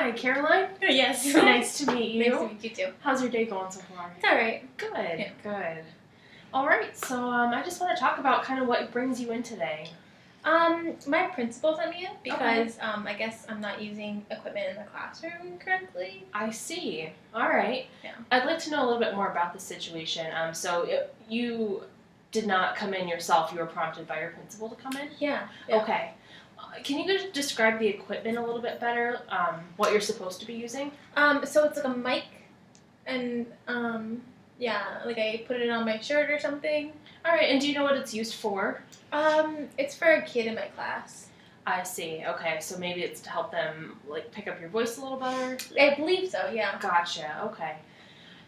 Hi, Caroline. Yes. Nice to meet you. Nice to meet you too. How's your day going so far? It's alright. Good, Yeah. good. All right, so I just want to talk about kind of what brings you in today. My principal sent me in because I guess I'm not using equipment in the classroom correctly. I see. All right. Yeah. I'd like to know a little bit more about the situation. You did not come in yourself. You were prompted by your principal to come in? Yeah. Okay. Can you just describe the equipment a little bit better? What you're supposed to be using? So it's like a mic, and like I put it on my shirt or something. All right, and do you know what it's used for? It's for a kid in my class. I see. Okay, so maybe it's to help them like pick up your voice a little better. I believe so. Yeah. Gotcha. Okay.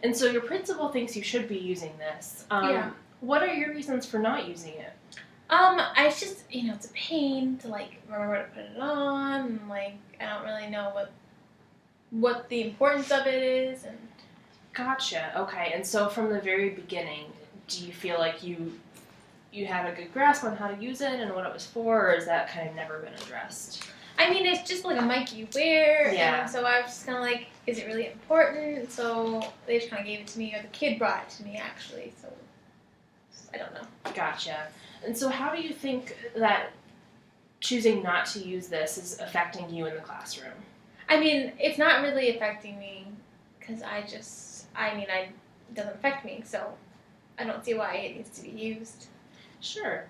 And so your principal thinks you should be using this. Yeah. What are your reasons for not using it? It's just it's a pain to like remember to put it on, and like I don't really know what the importance of it is, and. Gotcha. Okay. And so from the very beginning, do you feel like you had a good grasp on how to use it and what it was for, or has that kind of never been addressed? I mean, it's just like a mic you wear, Yeah. and so I was just kind of like, is it really important? So they just kind of gave it to me, or the kid brought it to me, actually, so I don't know. Gotcha. And so how do you think that choosing not to use this is affecting you in the classroom? I mean, it's not really affecting me, because it doesn't affect me, so I don't see why it needs to be used. Sure.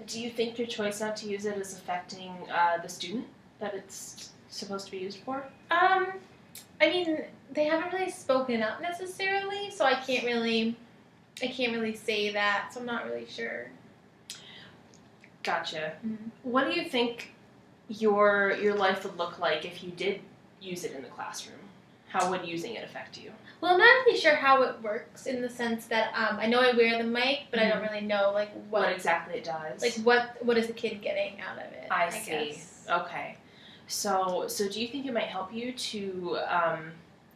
Do you think your choice not to use it is affecting the student that it's supposed to be used for? I mean, they haven't really spoken up necessarily, so I can't really say that, so I'm not really sure. Gotcha. Mm-hmm. What do you think your life would look like if you did use it in the classroom? How would using it affect you? Well, I'm not really sure how it works in the sense that I know I wear the mic, but I don't really know like what exactly it does. Like what is the kid getting out of it? I see. Guess. Okay. So do you think it might help you to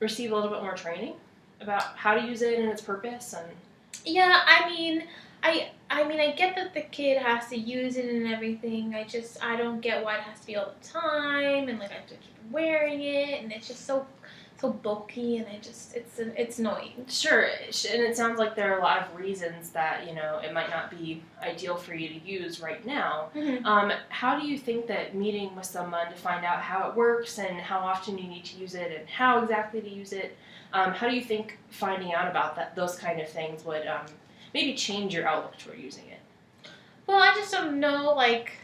receive a little bit more training about how to use it and its purpose? And yeah, I mean, I get that the kid has to use it and everything. I don't get why it has to be all the time, and like I have to keep wearing it, and it's just so bulky, and it's annoying. Sure, and it sounds like there are a lot of reasons that it might not be ideal for you to use right now. Mm-hmm. How do you think that meeting with someone to find out how it works and how often you need to use it and how exactly to use it, how do you think finding out about those kind of things would maybe change your outlook toward using it? Well, I just don't know like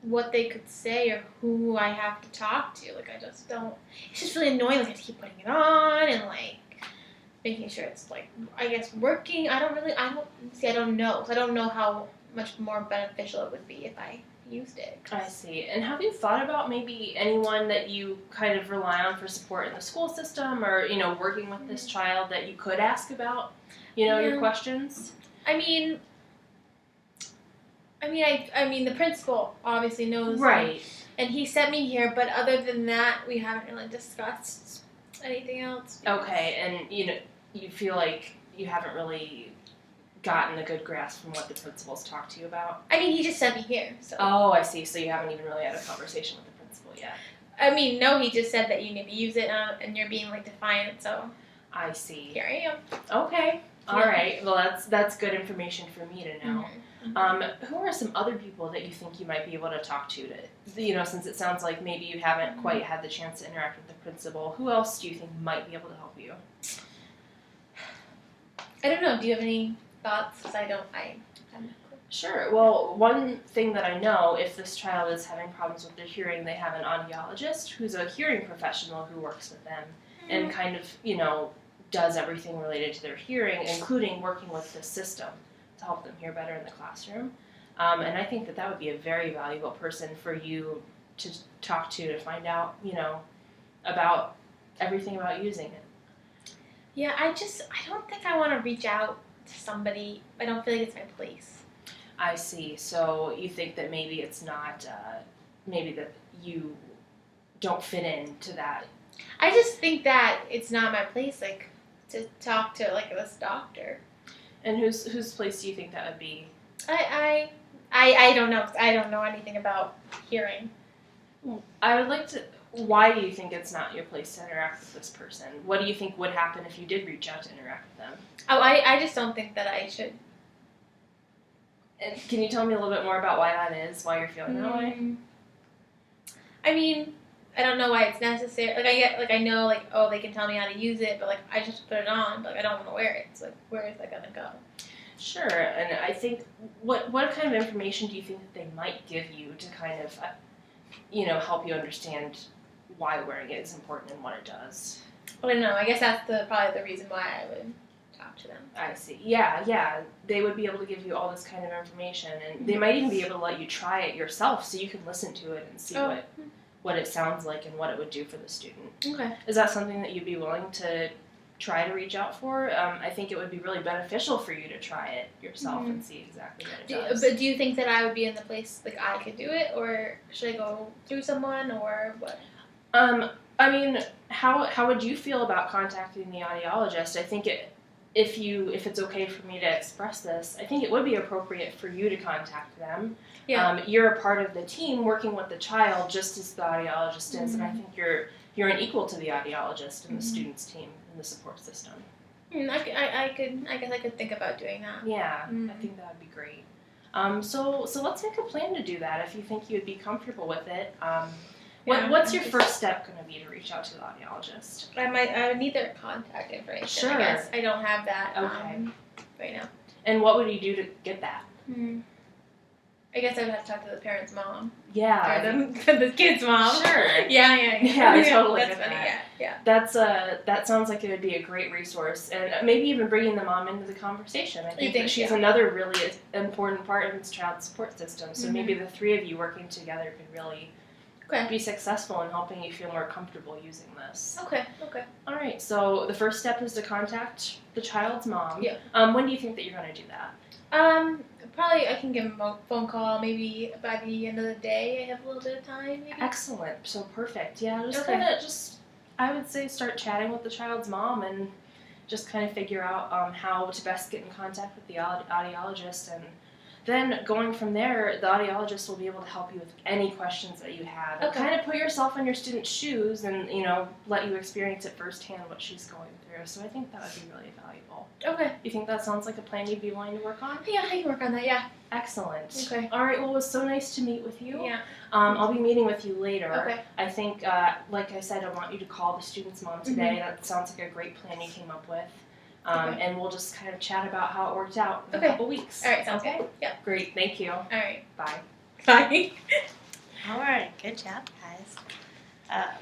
what they could say or who I have to talk to. Like, I just don't. It's just really annoying. Like, I have to keep putting it on and like making sure it's like, I guess, working. I don't know. So I don't know how much more beneficial it would be if I used it. I see. And have you thought about maybe anyone that you kind of rely on for support in the school system, or working with this child that you could ask about your questions? I mean, the principal obviously knows. Right. And he sent me here, but other than that, we haven't really discussed anything else. Okay, and you feel like you haven't really gotten a good grasp from what the principal's talked to you about? I mean, he just sent me here, so. Oh, I see. So you haven't even really had a conversation with the principal yet. I mean, no, he just said that you need to use it, and you're being, like, defiant, so. I see. Here I am. Okay. All right. Well, that's good information for me to know. Mm-hmm. Who are some other people that you think you might be able to talk to since it sounds like maybe you haven't quite had the chance to interact with the principal, who else do you think might be able to help you? I don't know. Do you have any thoughts? Because I don't. Sure. Well, one thing that I know, if this child is having problems with their hearing, they have an audiologist who's a hearing professional who works with them and kind of, does everything related to their hearing, including working with the system to help them hear better in the classroom. And I think that would be a very valuable person for you to talk to find out, about everything about using it. Yeah, I don't think I want to reach out to somebody. I don't feel like it's my place. I see. So you think that maybe it's not, maybe that you don't fit into that. I just think that it's not my place, like, to talk to, like, this doctor. And whose place do you think that would be? I don't know. I don't know anything about hearing. I would like to. why do you think it's not your place to interact with this person? What do you think would happen if you did reach out to interact with them? Oh, I just don't think that I should. And can you tell me a little bit more about why that is, why you're feeling that way? I mean, I don't know why it's necessary. Like I know like, oh, they can tell me how to use it, but like I just put it on, but like I don't want to wear it. So like, where is that gonna go? Sure, and I think what kind of information do you think that they might give you to kind of, help you understand why wearing it is important and what it does? I don't know. I guess that's probably the reason why I would talk to them. I see. Yeah. They would be able to give you all this kind of information, and they might even be able to let you try it yourself so you can listen to it and see what it sounds like and what it would do for the student. Okay. Is that something that you'd be willing to try to reach out for? I think it would be really beneficial for you to try it yourself and see exactly what it does. But do you think that I would be in the place, like, I could do it, or should I go through someone, or what? I mean, how would you feel about contacting the audiologist? I think if it's okay for me to express this, I think it would be appropriate for you to contact them. Yeah. You're a part of the team working with the child just as the audiologist is, and I think you're an equal to the audiologist and the student's team and the support system. I guess I could think about doing that. Yeah, I think that would be great. So let's make a plan to do that if you think you'd be comfortable with it. What's your first step going to be to reach out to the audiologist? I would need their contact information. Sure. I guess I don't have that right now. And what would you do to get that? I guess I would have to talk to the parent's mom. Yeah. Or the kid's mom. Sure. Yeah. Yeah, I totally That's get funny. that. Yeah. That sounds like it would be a great resource, and maybe even bringing the mom into the conversation. I think that she's another really important part of this child support system. So maybe the three of you working together could really be successful in helping you feel more comfortable using this. Okay. All right. So the first step is to contact the child's mom. Yeah. When do you think that you're going to do that? Probably I can give him a phone call maybe by the end of the day. I have a little bit of time. Maybe. Excellent. So perfect. Yeah. I would say start chatting with the child's mom and just kind of figure out how to best get in contact with the audiologist, and then going from there, the audiologist will be able to help you with any questions that you have. And kind of put yourself in your student's shoes and, let you experience it firsthand what she's going through. So I think that would be really valuable. Okay. You think that sounds like a plan you'd be willing to work on? Yeah, I can work on that, yeah. Excellent. Okay. All right, well, it was so nice to meet with you. Yeah. I'll be meeting with you later. Okay. I think, like I said, I want you to call the student's mom today. That sounds like a great plan you came up with. And we'll just kind of chat about how it worked out in a couple weeks. All right, sounds good. Yeah. Great, thank you. All right. Bye. Bye. All right, good job, guys.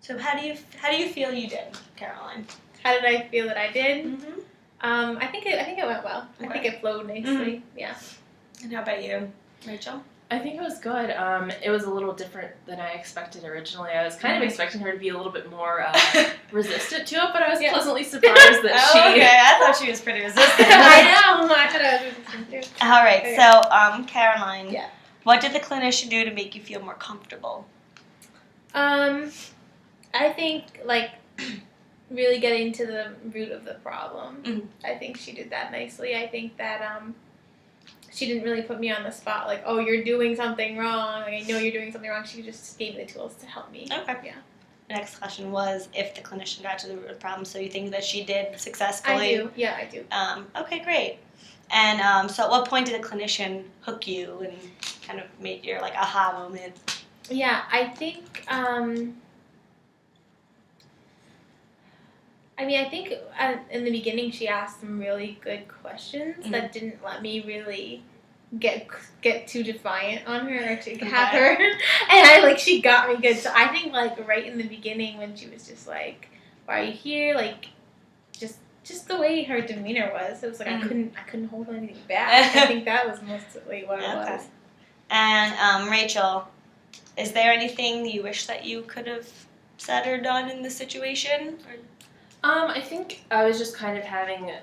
So how do you feel you did, Caroline? How did I feel that I did? Mm-hmm. I think it went well. Okay. I think it flowed nicely. Yeah. And how about you, Rachel? I think it was good. It was a little different than I expected originally. I was kind of expecting her to be a little bit more resistant to it, but I was pleasantly surprised that she... Okay, I thought she was pretty resistant. I know. I thought I was resistant too. All right, Okay. so Caroline, Yeah. what did the clinician do to make you feel more comfortable? I think really getting to the root of the problem. I think she did that nicely. I think that she didn't really put me on the spot like, oh, you're doing something wrong. Like, I know you're doing something wrong. She just gave me the tools to help me. Okay. Yeah. The next question was if the clinician got to the root of the problem. So you think that she did successfully? I do. Yeah, I do. Okay, great. And so at what point did the clinician hook you and kind of made your aha moment? Yeah, I think. I think in the beginning she asked some really good questions that didn't let me really get too defiant on her or to have her, and she got me good. So I think right in the beginning when she was just like, "Why are you here?" Just the way her demeanor was, it was I couldn't hold anything back. I think that was mostly what it was. And Rachel, is there anything you wish that you could have said or done in this situation? I think I was just kind of having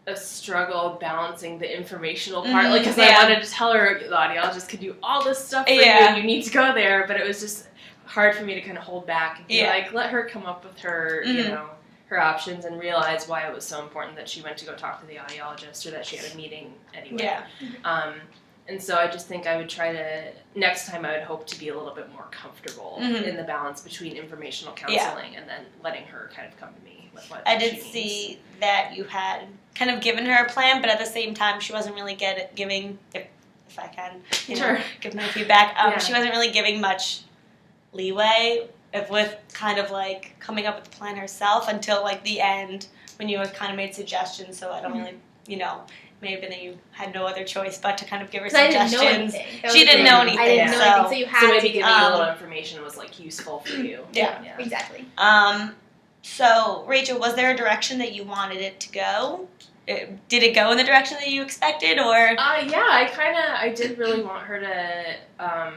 a struggle balancing the informational part, because I wanted to tell her the audiologist could do all this stuff for you need to go there, but it was just hard for me to kind of hold back and be let her come up with her, her options and realize why it was so important that she went to go talk to the audiologist or that she had a meeting anyway. And so I just think I would try to, next time I would hope to be a little bit more comfortable in the balance between informational counseling and then letting her kind of come to me with what I did she needs. see that you had kind of given her a plan, but at the same time, she wasn't really giving, if I can, Sure. give my feedback, Yeah. she wasn't really giving much leeway with kind of like coming up with the plan herself until like the end when you had kind of made suggestions. So I don't really, maybe that you had no other choice but to kind of give her 'Cause I didn't suggestions. know anything. That She was the didn't thing. know anything, I didn't know so- anything, so you had So maybe to giving you a little information was like useful for you. Yeah. exactly. So Rachel, was there a direction that you wanted it to go? Did it go in the direction that you expected, or? Yeah, I did really want her to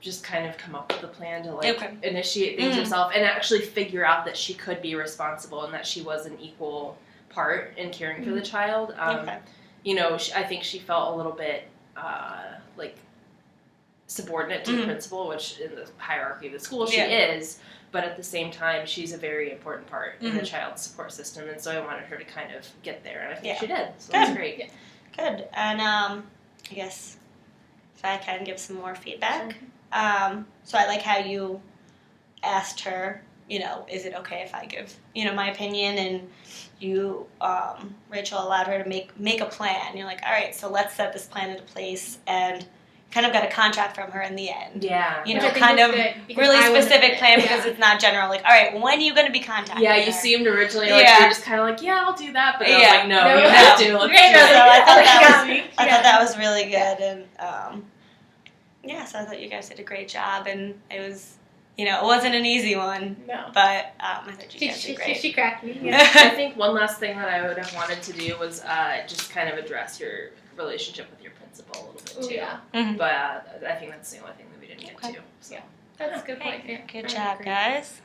just kind of come up with a plan to like initiate things herself and actually figure out that she could be responsible and that she was an equal part in caring for the child. I think she felt a little bit like subordinate to the principal, which in the hierarchy of the school she is. But at the same time, she's a very important part in the child's support system, and so I wanted her to kind of get there, and I think she did. So that's great. Yeah. Good. And I guess if I can give some more feedback. Sure. So I like how you asked her, is it okay if I give, my opinion? And you, Rachel, allowed her to make a plan. You're like, all right, so let's set this plan into place, and kind of got a contract from her in the end. Yeah. Kind of really specific plan because it's not general. Like, all right, when are you going to be contacted? Yeah, you seemed originally like you were just kind of like, yeah, I'll do that, but I was like, no, No, you have to. Let's do it. So I thought that was really good, and so I thought you guys did a great job, and it was, it wasn't an easy one, No. but I thought you guys did great. She cracked me. I think one last thing that I would have wanted to do was just kind of address your relationship with your principal a little bit too. Yeah. Mhm. But I think that's the only thing that we didn't get to. So. That's a good point. Yeah. Good job, guys.